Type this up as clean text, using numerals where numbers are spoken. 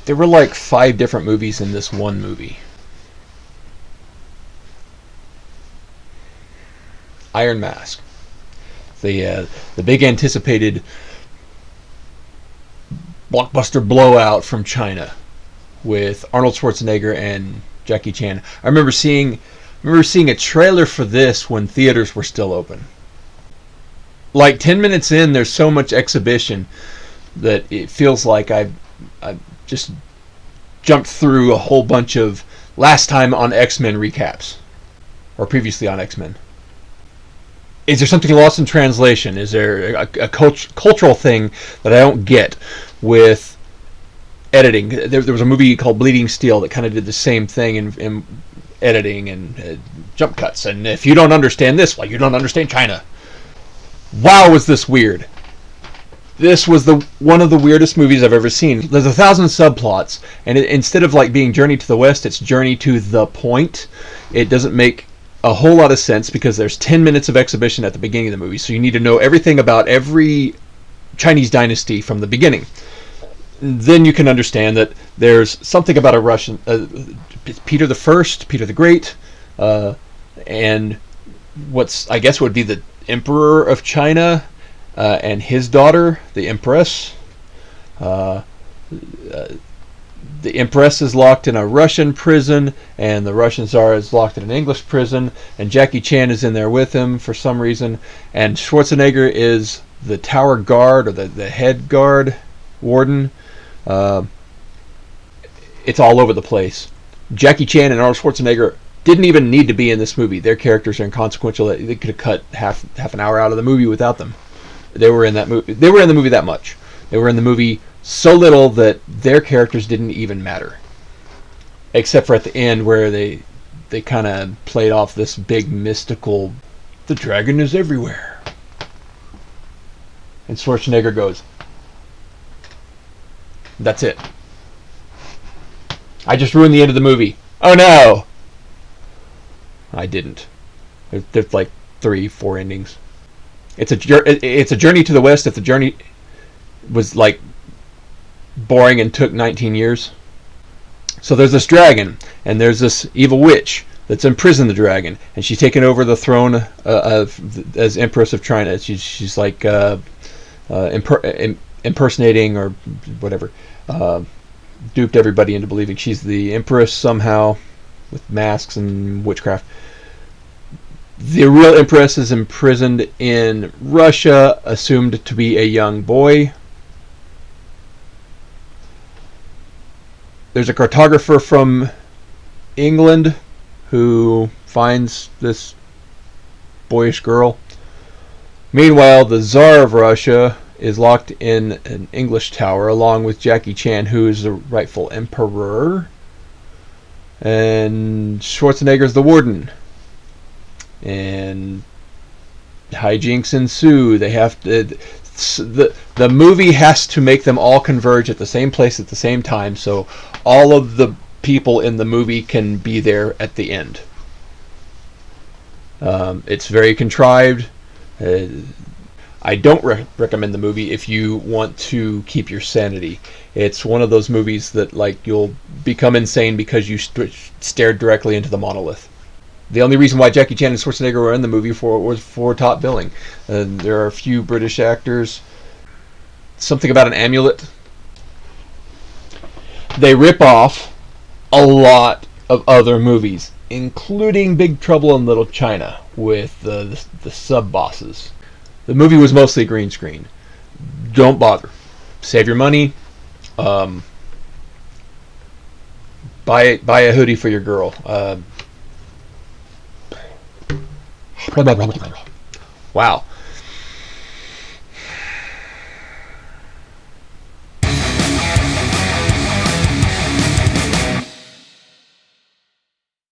There were like 5 different movies in this one movie. Iron Mask. The big anticipated blockbuster blowout from China with Arnold Schwarzenegger and Jackie Chan. I remember seeing a trailer for this when theaters were still open. Like 10 minutes in, there's so much exhibition that it feels like I've just jumped through a whole bunch of last time on X-Men recaps, or previously on X-Men. Is there something lost in translation? Is there a cultural thing that I don't get with editing? There was a movie called Bleeding Steel that kind of did the same thing in editing and jump cuts. And if you don't understand this, well, you don't understand China. Wow, was this weird. This was one of the weirdest movies I've ever seen. There's 1,000 subplots, and instead of like being Journey to the West, it's Journey to the Point. It doesn't make a whole lot of sense because there's 10 minutes of exhibition at the beginning of the movie, so you need to know everything about every Chinese dynasty from the beginning. Then you can understand that there's something about a Russian, Peter the First, Peter the Great, and what's I guess would be the Emperor of China, and his daughter, the Empress. The Empress is locked in a Russian prison, and the Russian Tsar is locked in an English prison, and Jackie Chan is in there with him for some reason, and Schwarzenegger is the tower guard, or the head guard, warden. It's all over the place. Jackie Chan and Arnold Schwarzenegger didn't even need to be in this movie. Their characters are inconsequential. They could have cut half an hour out of the movie without them. They were in that movie. They were in the movie that much. They were in the movie so little that their characters didn't even matter, except for at the end where they kind of played off this big mystical, the dragon is everywhere, and Schwarzenegger goes, that's it. I just ruined the end of the movie. Oh no! I didn't. There's like 3-4 endings. It's a Journey to the West if the journey was like boring and took 19 years. So there's this dragon, and there's this evil witch that's imprisoned the dragon, and she's taken over the throne as Empress of China. She's like impersonating or whatever, duped everybody into believing she's the Empress somehow with masks and witchcraft. The real Empress is imprisoned in Russia, assumed to be a young boy. There's a cartographer from England who finds this boyish girl. Meanwhile, the Tsar of Russia is locked in an English tower along with Jackie Chan, who is the rightful emperor. And Schwarzenegger's the warden. And hijinks ensue. They have to... The movie has to make them all converge at the same place at the same time, so all of the people in the movie can be there at the end. It's very contrived. I don't recommend the movie if you want to keep your sanity. It's one of those movies that like you'll become insane because you stared directly into the monolith. The only reason why Jackie Chan and Schwarzenegger were in the movie was for top billing. There are a few British actors. Something about an amulet. They rip off a lot of other movies, including Big Trouble in Little China with the sub-bosses. The movie was mostly green screen. Don't bother. Save your money. Buy a hoodie for your girl. Wow.